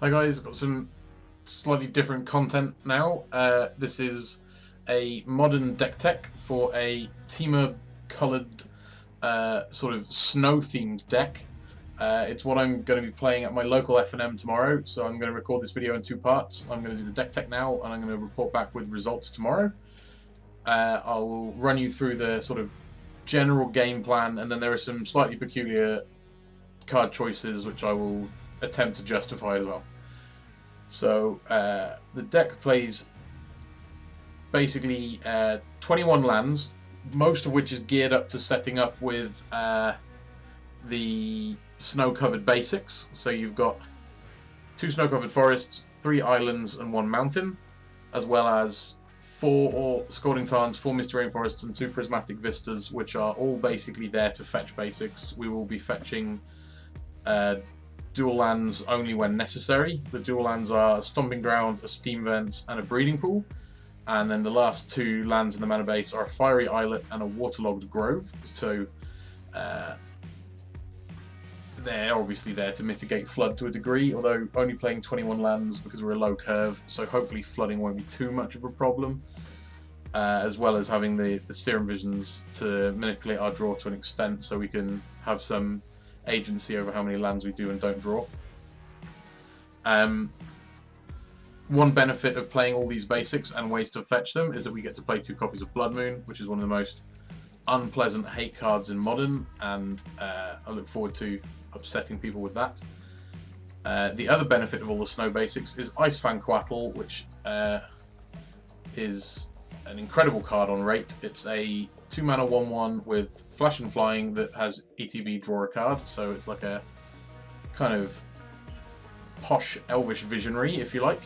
Hi guys, got some slightly different content now. This is a modern deck tech for a Temur coloured sort of snow themed deck. It's what I'm going to be playing at my local F&M tomorrow, so I'm going to record this video in two parts. I'm going to do the deck tech now and I'm going to report back with results tomorrow. I'll run you through the sort of general game plan, and then there are some slightly peculiar card choices which I will attempt to justify as well. So the deck plays basically 21 lands, most of which is geared up to setting up with the snow-covered basics. So you've got 2 snow-covered forests, 3 islands and 1 mountain, as well as 4 Scalding Tarns, 4 Misty Rainforests and 2 Prismatic Vistas, which are all basically there to fetch basics. We will be fetching dual lands only when necessary. The dual lands are a Stomping Ground, a Steam Vents and a Breeding Pool, and then the last 2 lands in the mana base are a Fiery Islet and a Waterlogged Grove. So they're obviously there to mitigate flood to a degree, although only playing 21 lands because we're a low curve, so hopefully flooding won't be too much of a problem, as well as having the Serum Visions to manipulate our draw to an extent so we can have some agency over how many lands we do and don't draw. One benefit of playing all these basics and ways to fetch them is that we get to play 2 copies of Blood Moon, which is one of the most unpleasant hate cards in Modern, and I look forward to upsetting people with that. The other benefit of all the snow basics is Icefang Coatl, which is an incredible card on rate. It's a 2 mana 1/1 with Flash and Flying that has ETB draw a card, so it's like a kind of posh elvish visionary, if you like,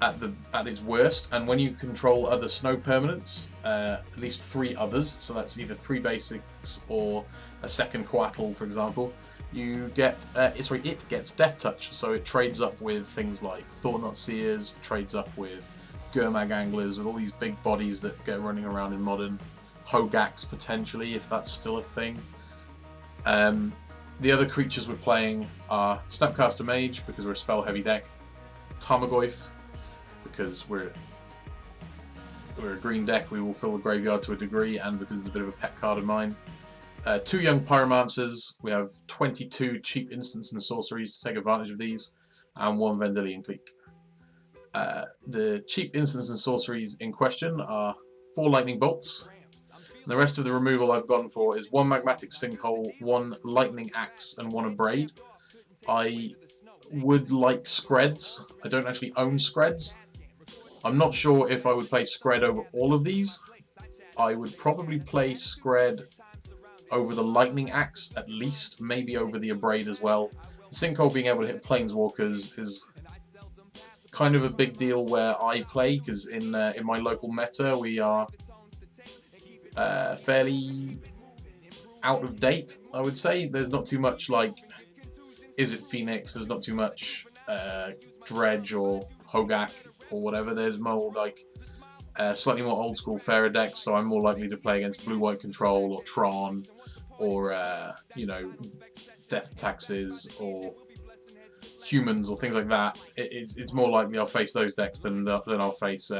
at its worst. And when you control other snow permanents, at least 3 others, so that's either 3 basics or a second Coatl, for example, you get it gets Death Touch, so it trades up with things like Thought-Knot Seers, trades up with Gurmag Anglers, with all these big bodies that get running around in Modern. Hogaks potentially, if that's still a thing. The other creatures we're playing are Snapcaster Mage, because we're a spell heavy deck, Tarmogoyf, because we're a green deck, we will fill the graveyard to a degree, and because it's a bit of a pet card of mine. 2 Young Pyromancers, we have 22 cheap instants and sorceries to take advantage of these, and 1 Vendilion Clique. The cheap instants and sorceries in question are 4 Lightning Bolts. The rest of the removal I've gone for is 1 Magmatic Sinkhole, 1 Lightning Axe and 1 Abrade. I would like Screds. I don't actually own Screds. I'm not sure if I would play Scred over all of these. I would probably play Scred over the Lightning Axe at least, maybe over the Abrade as well. The Sinkhole being able to hit Planeswalkers is kind of a big deal where I play, because in my local meta we are fairly out of date, I would say. There's not too much like Is It Phoenix, there's not too much Dredge or Hogak or whatever. There's more like slightly more old school fairer decks, so I'm more likely to play against blue-white control or Tron or you know, Death Taxes or Humans or things like that. It's more likely I'll face those decks than I'll face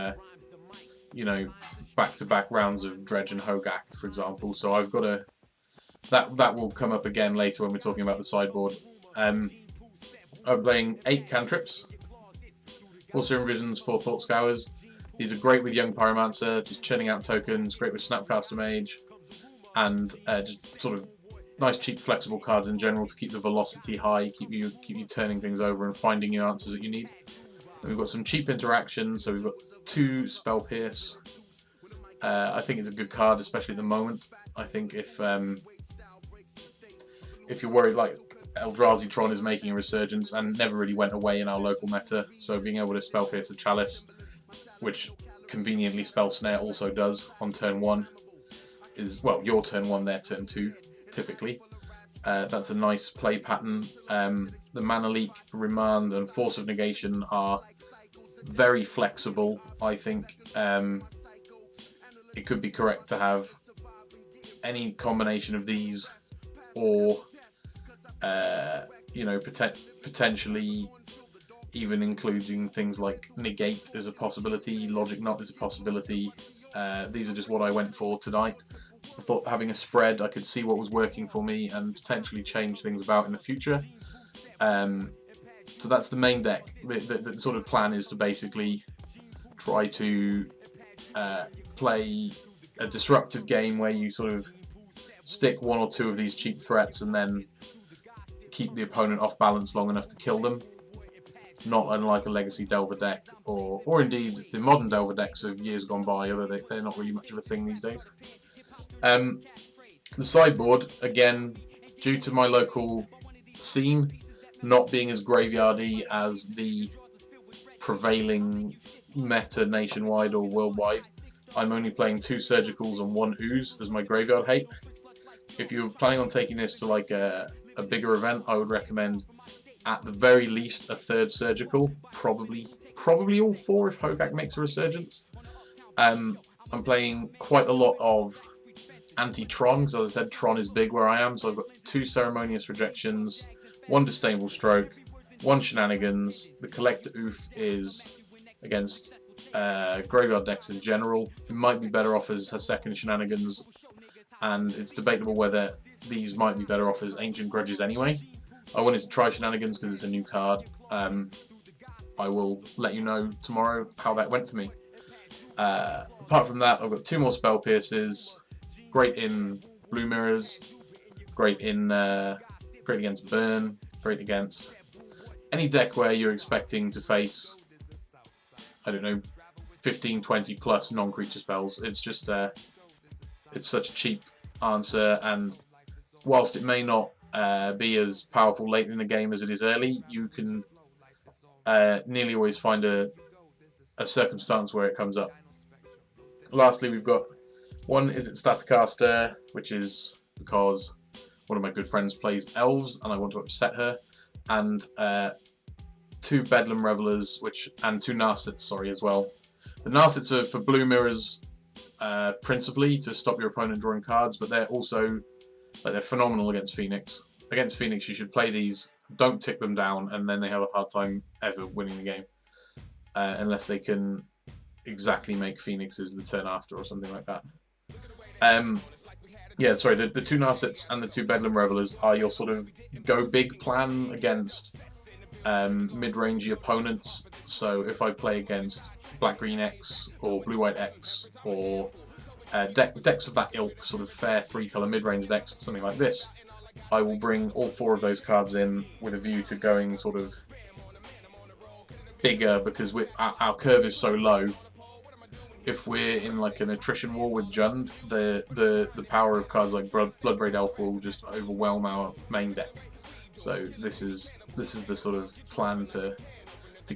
you know, back-to-back rounds of Dredge and Hogak, for example. So I've got a that will come up again later when we're talking about the sideboard. I'm playing 8 cantrips, 4 Serum Visions, 4 Thought Scours. These are great with Young Pyromancer, just churning out tokens. Great with Snapcaster Mage, and just sort of nice, cheap, flexible cards in general to keep the velocity high, keep you turning things over and finding new answers that you need. And we've got some cheap interactions, so we've got 2 Spell Pierce. I think it's a good card, especially at the moment. I think if you're worried, like Eldrazi Tron is making a resurgence and never really went away in our local meta, so being able to Spell Pierce a Chalice, which conveniently Spell Snare also does on turn 1, is, well, your turn 1, their turn 2, typically. That's a nice play pattern. The Mana Leak, Remand and Force of Negation are very flexible. I think it could be correct to have any combination of these, or you know, potentially even including things like Negate is a possibility, Logic Knot is a possibility. These are just what I went for tonight. I thought having a spread, I could see what was working for me and potentially change things about in the future. So that's the main deck. The sort of plan is to basically try to play a disruptive game where you sort of stick one or two of these cheap threats and then keep the opponent off balance long enough to kill them. Not unlike a Legacy Delver deck, or indeed the modern Delver decks of years gone by, although they're not really much of a thing these days. The sideboard, again, due to my local scene not being as graveyardy as the prevailing meta nationwide or worldwide, I'm only playing 2 Surgicals and 1 Ooze as my graveyard hate. If you're planning on taking this to like a bigger event, I would recommend at the very least a 3rd Surgical, probably all 4 if Hogak makes a resurgence. I'm playing quite a lot of anti-Tron, because as I said, Tron is big where I am, so I've got 2 Ceremonious Rejections, 1 Disdainful Stroke, 1 Shenanigans. The Collector Oof is against graveyard decks in general. It might be better off as her 2nd Shenanigans, and it's debatable whether these might be better off as Ancient Grudges anyway. I wanted to try Shenanigans because it's a new card. I will let you know tomorrow how that went for me. Apart from that, I've got 2 more Spell Pierces. Great in Blue Mirrors. Great against Burn. Great against any deck where you're expecting to face, I don't know, 15, 20 plus non-creature spells. It's just it's such a cheap answer, and whilst it may not be as powerful late in the game as it is early, you can nearly always find a circumstance where it comes up. Lastly, we've got 1 Izzet Staticaster, which is because one of my good friends plays Elves and I want to upset her, and 2 Bedlam Revelers, and 2 Narsets, sorry, as well. The Narsets are for Blue Mirrors principally to stop your opponent drawing cards, but they're also they're phenomenal against Phoenix. Against Phoenix, you should play these, don't tick them down, and then they have a hard time ever winning the game. Unless they can exactly make Phoenixes the turn after or something like that. Yeah, sorry, the 2 Narsets and the 2 Bedlam Revelers are your sort of go big plan against mid-rangey opponents. So if I play against Black-Green X or Blue-White X or decks of that ilk, sort of fair 3-colour mid-range decks, something like this, I will bring all 4 of those cards in with a view to going sort of bigger, because our curve is so low. If we're in like an attrition war with Jund, the power of cards like Bloodbraid Elf will just overwhelm our main deck. So this is the sort of plan to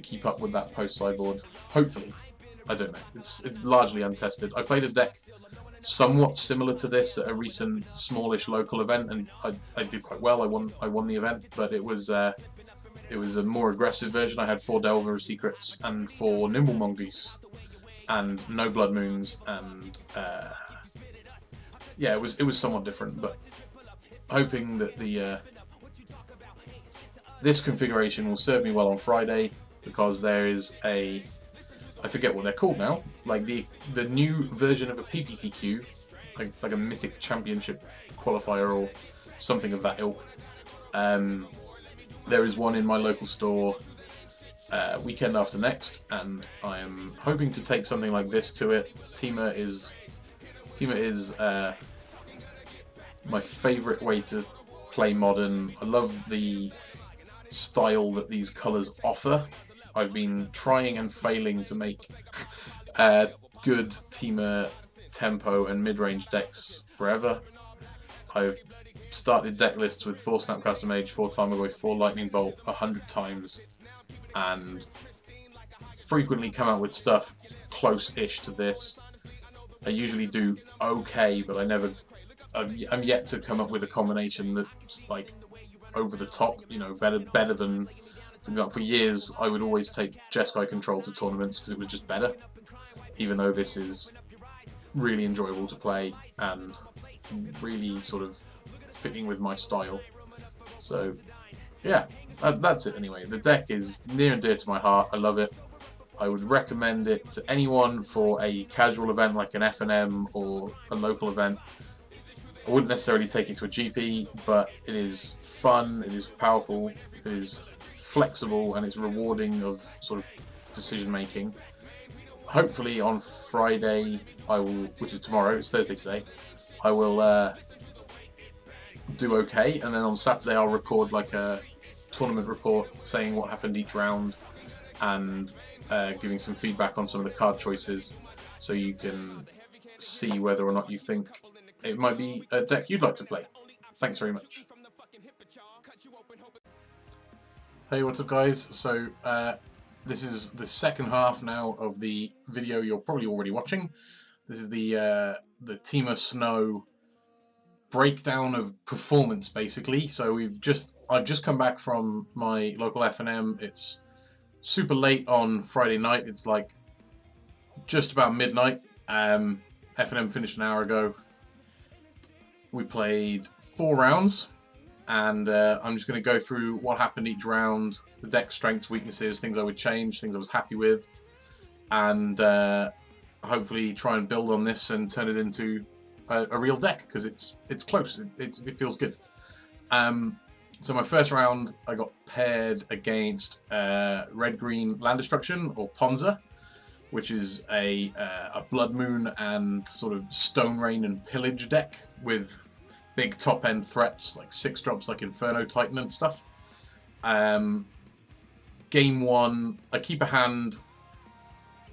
keep up with that post sideboard. Hopefully, I don't know. It's largely untested. I played a deck somewhat similar to this at a recent smallish local event, and I did quite well. I won the event, but it was a more aggressive version. I had 4 Delver Secrets and 4 Nimble Mongoose, and no Blood Moons, and yeah, it was somewhat different. But hoping that this configuration will serve me well on Friday, because there is I forget what they're called now, like the new version of a PPTQ, like a Mythic Championship qualifier or something of that ilk. There is one in my local store weekend after next, and I am hoping to take something like this to it. Temur is my favourite way to play Modern. I love the style that these colours offer. I've been trying and failing to make good Temur tempo and mid-range decks forever. I've started deck lists with 4 Snapcaster Mage, 4 Tarmogoyf, 4 Lightning Bolt 100 times, and frequently come out with stuff close-ish to this. I usually do okay, but I'm yet to come up with a combination that's like over the top, you know, better than. For example, for years I would always take Jeskai Control to tournaments because it was just better, even though this is really enjoyable to play and really sort of fitting with my style. So yeah, that's it anyway. The deck is near and dear to my heart. I love it. I would recommend it to anyone for a casual event like an FNM or a local event. I wouldn't necessarily take it to a GP, but it is fun, it is powerful, it is flexible, and it's rewarding of sort of decision making. Hopefully on Friday, I will, which is tomorrow, it's Thursday today, I will do okay, and then on Saturday I'll record like a tournament report saying what happened each round and giving some feedback on some of the card choices, so you can see whether or not you think it might be a deck you'd like to play. Thanks very much. Hey, what's up guys? So this is the second half now of the video you're probably already watching. This is the Temur Snow breakdown of performance, basically. So I've just come back from my local FNM. It's super late on Friday night. It's like just about midnight. FNM finished an hour ago. We played 4 rounds, and I'm just going to go through what happened each round, the deck strengths, weaknesses, things I would change, things I was happy with, and hopefully try and build on this and turn it into a real deck, because it's close, it feels good. So my first round I got paired against red-green land destruction, or Ponza, which is a Blood Moon and sort of Stone Rain and Pillage deck with big top-end threats like 6-drops like Inferno Titan and stuff. Game 1, I keep a hand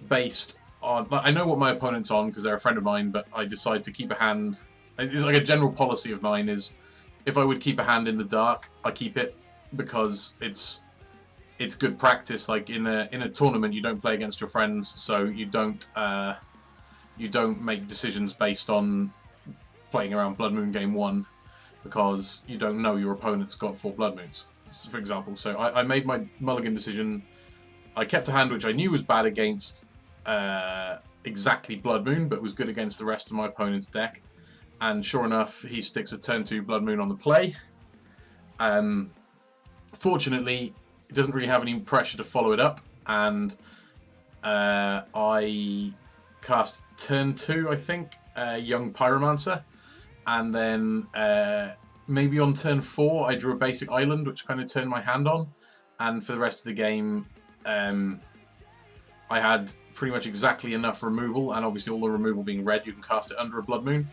based on... I know what my opponent's on because they're a friend of mine, but I decide to keep a hand... It's like a general policy of mine is, if I would keep a hand in the dark, I keep it, because it's good practice. Like in a tournament, you don't play against your friends, so you don't make decisions based on playing around Blood Moon game 1, because you don't know your opponent's got 4 Blood Moons, for example. So I made my mulligan decision. I kept a hand which I knew was bad against exactly Blood Moon, but was good against the rest of my opponent's deck. And sure enough, he sticks a turn 2 Blood Moon on the play. Fortunately, it doesn't really have any pressure to follow it up, and I cast turn 2, I think, Young Pyromancer, and then maybe on turn 4 I drew a basic island, which kind of turned my hand on, and for the rest of the game I had pretty much exactly enough removal, and obviously all the removal being red, you can cast it under a Blood Moon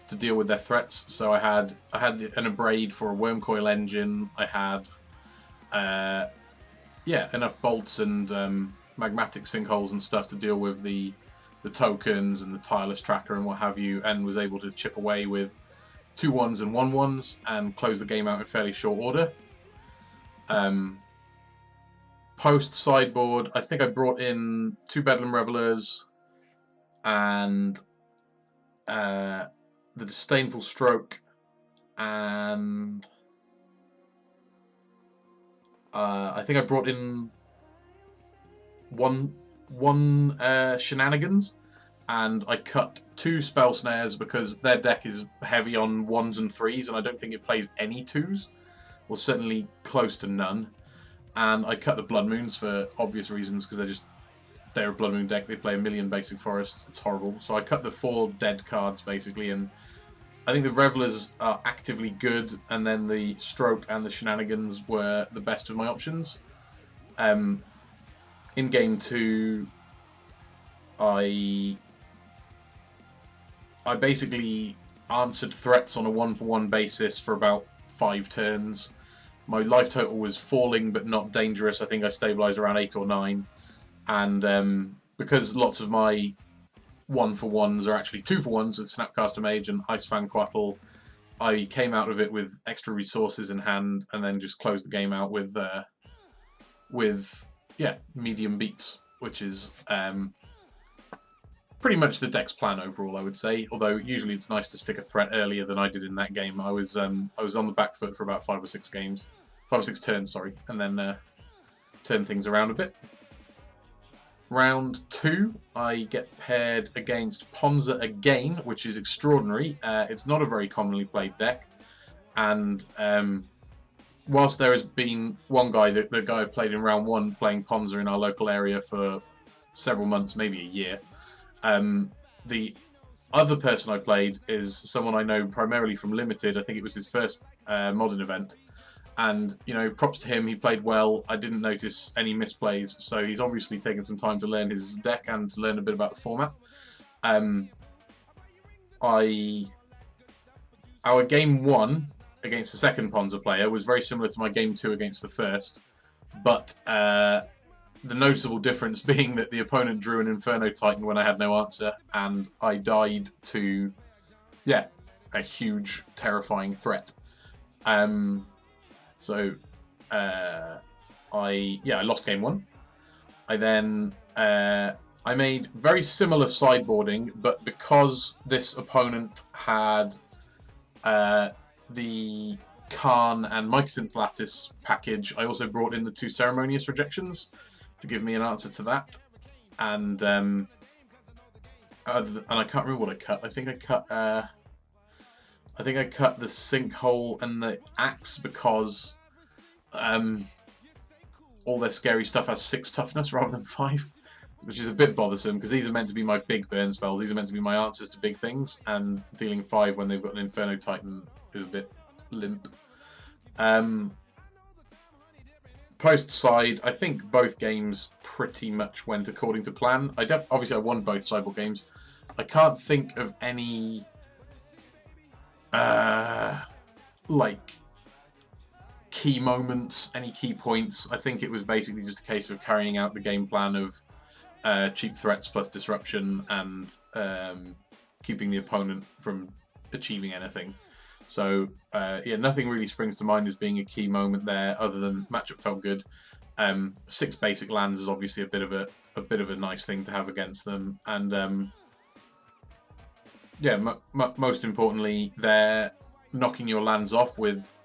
to deal with their threats. So I had an Abrade for a Wormcoil Engine, I had enough bolts and magmatic sinkholes and stuff to deal with the tokens and the tireless tracker and what have you, and was able to chip away with 2 1s and 1 1s and close the game out in fairly short order. Post sideboard, I think I brought in 2 Bedlam Revelers and the Disdainful Stroke, and I think I brought in one Shenanigans, and I cut 2 Spell Snares because their deck is heavy on 1s and 3s, and I don't think it plays any 2s, or certainly close to none. And I cut the Blood Moons for obvious reasons, because they're a Blood Moon deck, they play a million basic forests, it's horrible. So I cut the 4 dead cards basically, and I think the Revelers are actively good, and then the Stroke and the Shenanigans were the best of my options. In game 2, I basically answered threats on a 1-for-1 basis for about 5 turns. My life total was falling but not dangerous. I think I stabilised around 8 or 9. And because lots of my 1-for-1s are actually 2-for-1s with Snapcaster Mage and Icefang Quattle, I came out of it with extra resources in hand, and then just closed the game out with medium beats, which is pretty much the deck's plan overall, I would say. Although usually it's nice to stick a threat earlier than I did in that game. I was on the back foot for about 5 or 6 turns, sorry, and then turn things around a bit. Round 2, I get paired against Ponza again, which is extraordinary. It's not a very commonly played deck, and whilst there has been one guy, the guy I played in round 1, playing Ponza in our local area for several months, maybe a year. The other person I played is someone I know primarily from Limited. I think it was his first modern event. And, you know, props to him, he played well. I didn't notice any misplays, so he's obviously taken some time to learn his deck and to learn a bit about the format. Our game 1 against the second Ponza player was very similar to my game 2 against the first, but the noticeable difference being that the opponent drew an Inferno Titan when I had no answer, and I died to, yeah, a huge, terrifying threat. So I lost game 1. I then I made very similar sideboarding, but because this opponent had the Khan and Mycosynth Lattice package, I also brought in the 2 Ceremonious Rejections to give me an answer to that. And and I can't remember what I cut. I think I cut the Sinkhole and the Axe because all their scary stuff has 6 toughness rather than 5, which is a bit bothersome because these are meant to be my big burn spells. These are meant to be my answers to big things, and dealing 5 when they've got an Inferno Titan is a bit limp. Post side, I think both games pretty much went according to plan. Obviously I won both sideboard games. I can't think of any like key moments, any key points. I think it was basically just a case of carrying out the game plan of cheap threats plus disruption and keeping the opponent from achieving anything. So yeah, nothing really springs to mind as being a key moment there, other than matchup felt good. 6 basic lands is obviously a bit of a nice thing to have against them, and yeah, most importantly, they're knocking your lands off with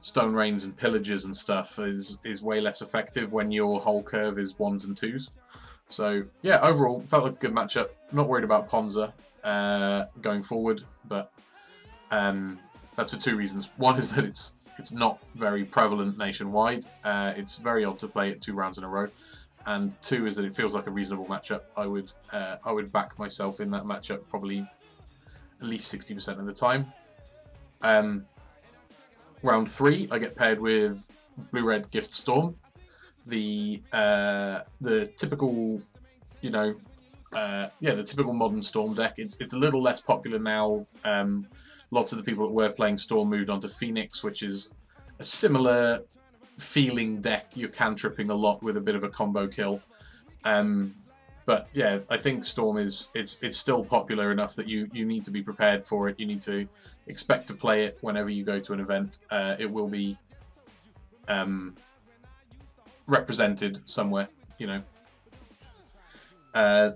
Stone Rains and Pillages and stuff is way less effective when your whole curve is 1s and 2s. So yeah, overall felt like a good matchup. Not worried about Ponza going forward, but that's for 2 reasons. One is that it's not very prevalent nationwide. It's very odd to play it 2 rounds in a row, and 2 is that it feels like a reasonable matchup. I would back myself in that matchup probably at least 60% of the time. Round 3, I get paired with Blue-Red Gift Storm, the typical, you know, the typical modern Storm deck. It's a little less popular now. Lots of the people that were playing Storm moved on to Phoenix, which is a similar feeling deck. You're cantripping a lot with a bit of a combo kill. But yeah, I think Storm it's still popular enough that you need to be prepared for it. You need to expect to play it whenever you go to an event. It will be represented somewhere, you know.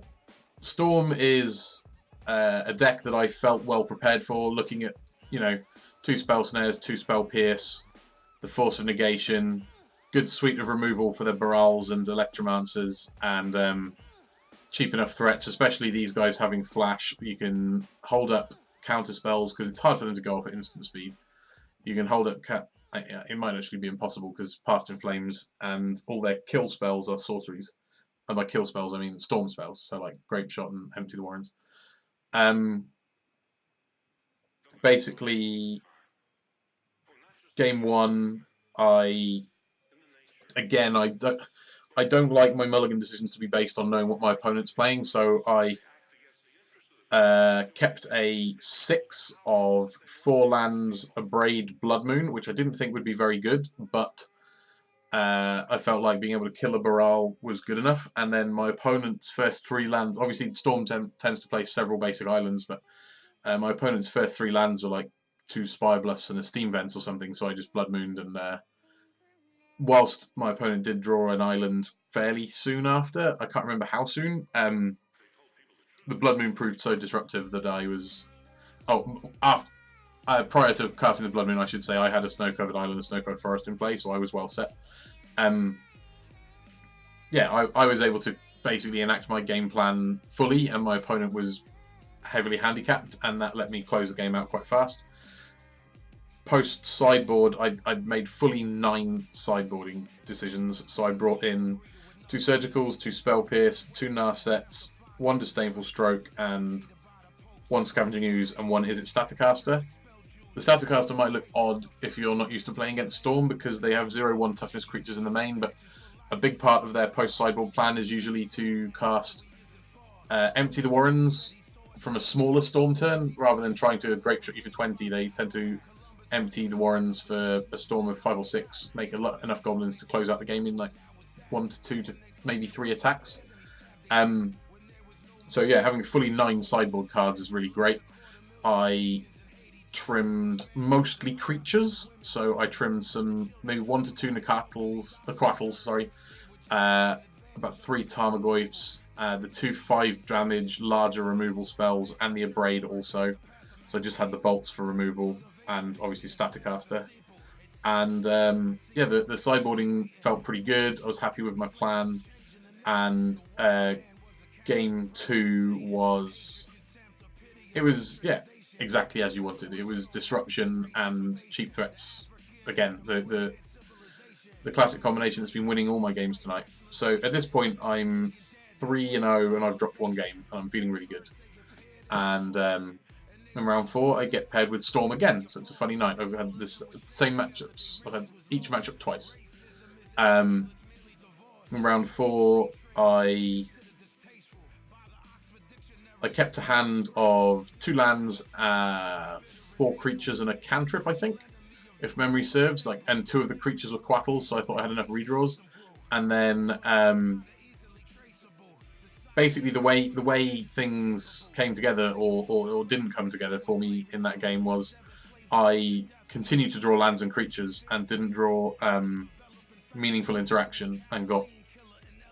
Storm is a deck that I felt well prepared for, looking at, you know, 2 spell snares, 2 spell pierce, the Force of Negation, good suite of removal for the Barals and Electromancers, and cheap enough threats, especially these guys having flash. You can hold up counter spells because it's hard for them to go off at instant speed. You can hold up it might actually be impossible because Past in Flames and all their kill spells are sorceries. And by kill spells I mean storm spells, so like Grape Shot and Empty the Warrens. Basically, game 1, I don't like my mulligan decisions to be based on knowing what my opponent's playing, so I kept a 6 of 4 lands, a Braid Blood Moon, which I didn't think would be very good, but I felt like being able to kill a Baral was good enough. And then my opponent's first 3 lands, obviously Storm tends to play several basic islands, but my opponent's first 3 lands were like 2 Spire Bluffs and a Steam Vents or something, so I just Blood Mooned, and whilst my opponent did draw an island fairly soon after, I can't remember how soon, the Blood Moon proved so disruptive that I was... prior to casting the Blood Moon, I should say, I had a Snow-Covered Island and a Snow-Covered Forest in play, so I was well set. Yeah, I was able to basically enact my game plan fully, and my opponent was heavily handicapped, and that let me close the game out quite fast. post sideboard, I'd made fully 9 sideboarding decisions. So I brought in 2 Surgicals, 2 Spell Pierce, 2 Narsets, 1 Disdainful Stroke, and 1 Scavenging Ooze, and 1 Izzet Staticaster. The Staticaster might look odd if you're not used to playing against Storm, because they have 0/1 toughness creatures in the main, but a big part of their post-sideboard plan is usually to cast Empty the Warrens from a smaller Storm turn, rather than trying to Grape Shot you for 20. They tend to empty the Warrens for a Storm of 5 or 6, make enough Goblins to close out the game in like 1 to 2 to maybe 3 attacks. So yeah, having fully 9 sideboard cards is really great. I trimmed mostly creatures, so I trimmed some maybe 1 to 2 Quattles, sorry, about 3 Tarmogoyfs, the 2 5 damage larger removal spells, and the Abrade also. So I just had the bolts for removal, and obviously Staticaster. And yeah, the sideboarding felt pretty good. I was happy with my plan, and game 2 was exactly as you wanted. It was disruption and cheap threats. Again, the classic combination that's been winning all my games tonight. So at this point, I'm 3-0, and I've dropped 1 game, and I'm feeling really good. And in round 4, I get paired with Storm again, so it's a funny night. I've had this same matchups. I've had each matchup twice. In round 4, I kept a hand of 2 lands, 4 creatures, and a cantrip, I think, if memory serves. And 2 of the creatures were Quattles, so I thought I had enough redraws. And then basically the way things came together, or didn't come together for me in that game, was I continued to draw lands and creatures and didn't draw meaningful interaction, and got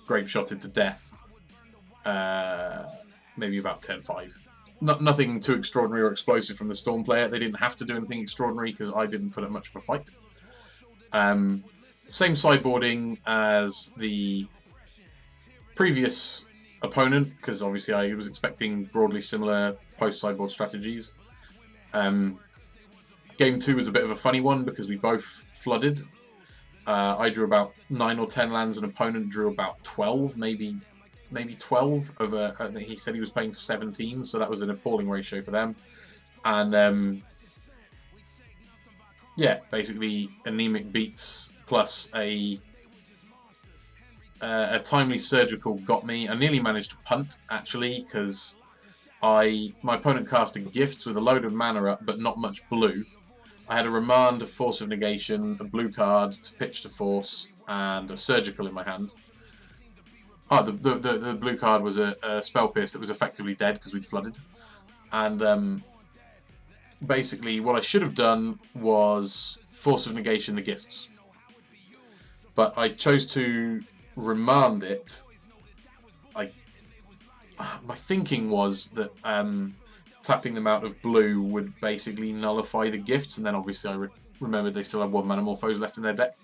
grape shotted to death. Maybe about 10-5. Nothing too extraordinary or explosive from the Storm player. They didn't have to do anything extraordinary because I didn't put up much of a fight. Same sideboarding as the previous opponent, because obviously I was expecting broadly similar post-sideboard strategies. Game 2 was a bit of a funny one because we both flooded. I drew about 9 or 10 lands, and opponent drew about 12, maybe 12 of he said he was playing 17, so that was an appalling ratio for them. And yeah, basically anemic beats plus a timely surgical got me. I nearly managed to punt, actually, because my opponent casted gifts with a load of mana up, but not much blue. I had a Remand, a Force of Negation, a blue card to pitch to Force, and a surgical in my hand. Oh, the blue card was a Spell Pierce that was effectively dead because we'd flooded. And basically what I should have done was Force of Negation the gifts. But I chose to remand it. My thinking was that tapping them out of blue would basically nullify the gifts, and then obviously I remembered they still have 1 Manamorphose left in their deck.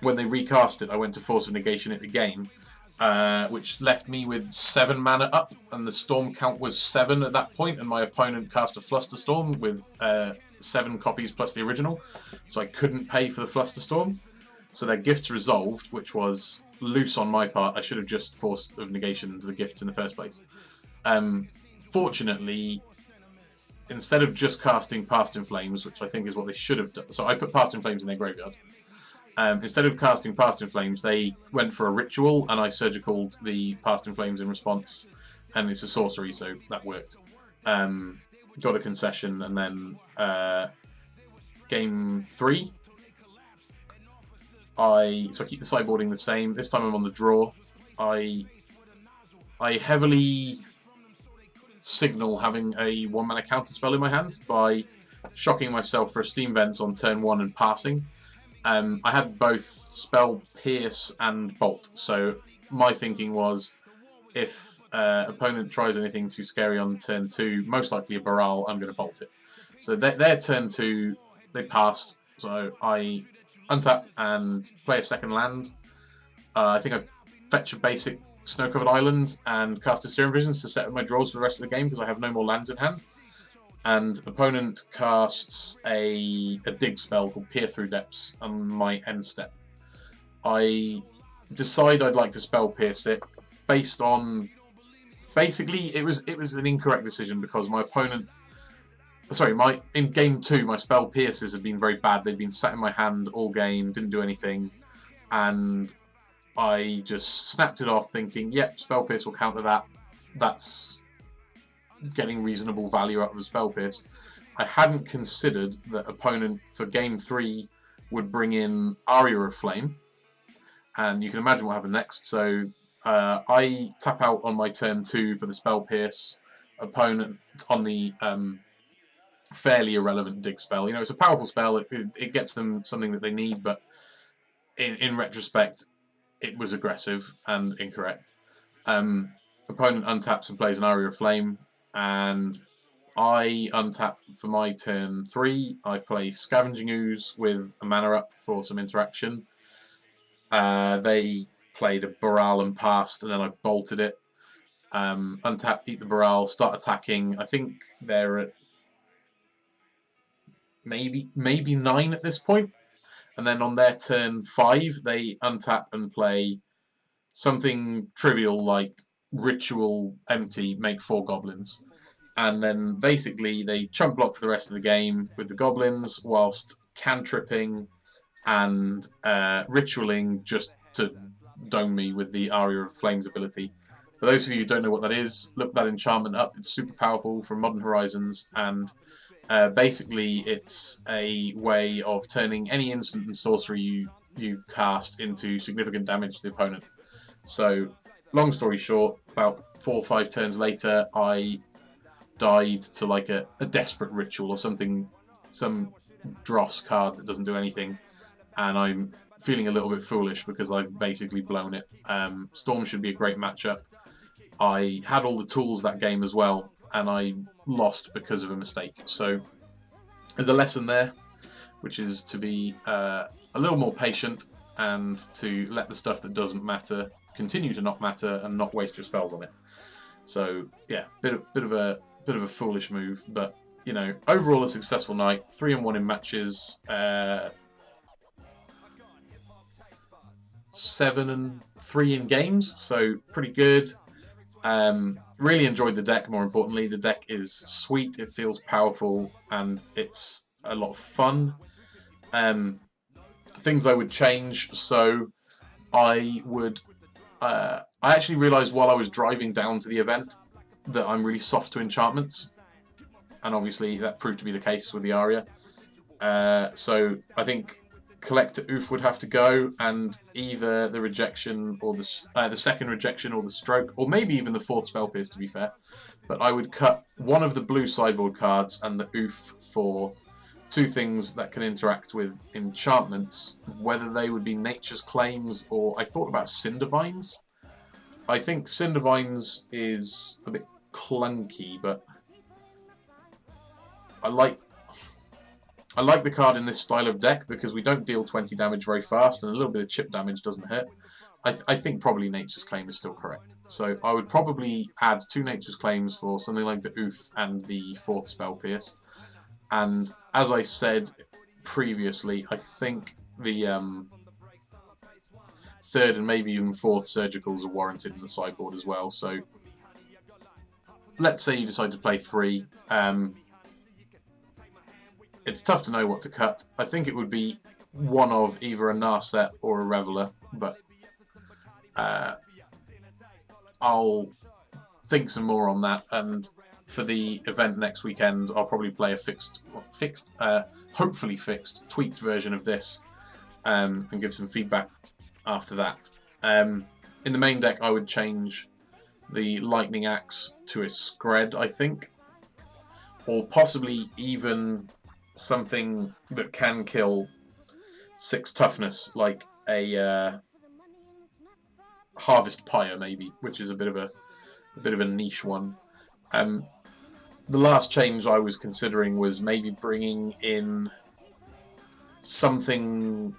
When they recast it, I went to Force of Negation it again, which left me with 7 mana up, and the Storm count was 7 at that point, and my opponent cast a Flusterstorm with 7 copies plus the original, so I couldn't pay for the Flusterstorm. So their gifts resolved, which was loose on my part. I should have just Force of Negation the gifts in the first place. Fortunately, instead of just casting Past in Flames, which I think is what they should have done, so I put Past in Flames in their graveyard. Instead of casting Past in Flames, they went for a ritual, and I surgicaled the Past in Flames in response, and it's a sorcery, so that worked. Got a concession, and then game 3, I keep the sideboarding the same. This time I'm on the draw. I heavily signal having a 1 mana counter spell in my hand by shocking myself for a Steam Vents on turn 1 and passing. I had both Spell Pierce and Bolt, so my thinking was if opponent tries anything too scary on turn 2, most likely a Baral, I'm going to bolt it. So their turn 2, they passed, so I untap and play a second land. I think I fetch a basic Snow-Covered Island and cast a Serum Visions to set up my draws for the rest of the game because I have no more lands in hand. and opponent casts a dig spell called Peer Through Depths on my end step. I decide I'd like to spell pierce it based on, basically it was an incorrect decision because my opponent, sorry, in game 2 my spell pierces had been very bad. They'd been sat in my hand all game, didn't do anything, and I just snapped it off thinking, yep, spell pierce will counter that. That's getting reasonable value out of the spell pierce. I hadn't considered that opponent for game 3 would bring in Aria of Flame, and you can imagine what happened next. So I tap out on my turn 2 for the spell pierce. Opponent on the fairly irrelevant dig spell. You know, it's a powerful spell. It gets them something that they need, but in retrospect, it was aggressive and incorrect. Opponent untaps and plays an Aria of Flame, and I untap for my turn 3. I play Scavenging Ooze with a mana up for some interaction. They played a Baral and passed, and then I bolted it. Untap, eat the Baral, start attacking. I think they're at maybe 9 at this point. And then on their turn 5, they untap and play something trivial like Ritual Empty, make 4 goblins. And then basically they chump block for the rest of the game with the goblins whilst cantripping and ritualing just to dome me with the Aria of Flames ability. For those of you who don't know what that is, look that enchantment up. It's super powerful from Modern Horizons, and basically it's a way of turning any instant and sorcery you cast into significant damage to the opponent. So, long story short, about 4 or 5 turns later, I died to like a desperate ritual or something, some dross card that doesn't do anything, and I'm feeling a little bit foolish because I've basically blown it. Storm should be a great matchup. I had all the tools that game as well, and I lost because of a mistake. So there's a lesson there, which is to be a little more patient and to let the stuff that doesn't matter continue to not matter and not waste your spells on it. So yeah, bit of a foolish move, but you know, overall a successful night. 3-1 in matches, 7-3 in games, so pretty good. Really enjoyed the deck. More importantly, the deck is sweet, it feels powerful, and it's a lot of fun. Things I would change, so I actually realised while I was driving down to the event that I'm really soft to enchantments, and obviously that proved to be the case with the Aria. So I think Collector Oof would have to go, and either the rejection or the second rejection or the stroke, or maybe even the 4th spell pierce, to be fair. But I would cut one of the blue sideboard cards and the Oof for 2 things that can interact with enchantments, whether they would be Nature's Claims or I thought about Cindervines. I think Cindervines is a bit clunky, but I like the card in this style of deck because we don't deal 20 damage very fast, and a little bit of chip damage doesn't hurt. I think probably Nature's Claim is still correct. So I would probably add 2 Nature's Claims for something like the Oof and the 4th spell pierce. And as I said previously, I think the 3rd and maybe even 4th surgicals are warranted in the sideboard as well. So let's say you decide to play 3. It's tough to know what to cut. I think it would be one of either a Narset or a Reveler, but I'll think some more on that, and for the event next weekend I'll probably play a hopefully fixed, tweaked version of this, and give some feedback after that. In the main deck I would change the Lightning Axe to a Scred, I think, or possibly even something that can kill 6 toughness, like a Harvest Pyre maybe, which is a bit of a niche one. The last change I was considering was maybe bringing in something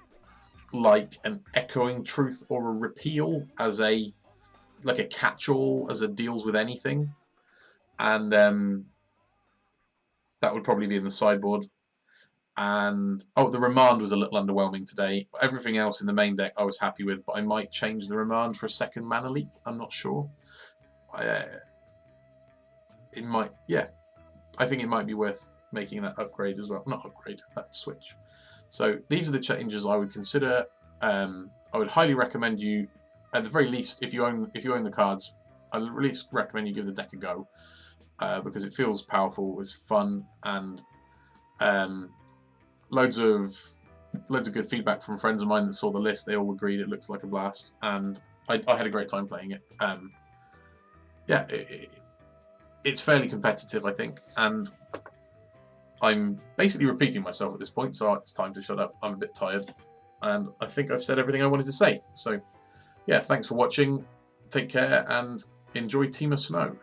like an Echoing Truth or a Repeal as a catch-all, as it deals with anything, and That would probably be in the sideboard. And oh, the Remand was a little underwhelming today. Everything else in the main deck I was happy with, but I might change the Remand for a second mana leak. I'm not sure. It might, yeah. I think it might be worth making that upgrade as well. Not upgrade, that switch. So these are the changes I would consider. I would highly recommend you, at the very least, if you own the cards, I'd at least recommend you give the deck a go, because it feels powerful, it's fun, and loads of good feedback from friends of mine that saw the list. They all agreed it looks like a blast, and I had a great time playing it. Yeah, it's fairly competitive, I think, and I'm basically repeating myself at this point, so it's time to shut up. I'm a bit tired, and I think I've said everything I wanted to say. So, yeah, thanks for watching. Take care, and enjoy Temur Snow.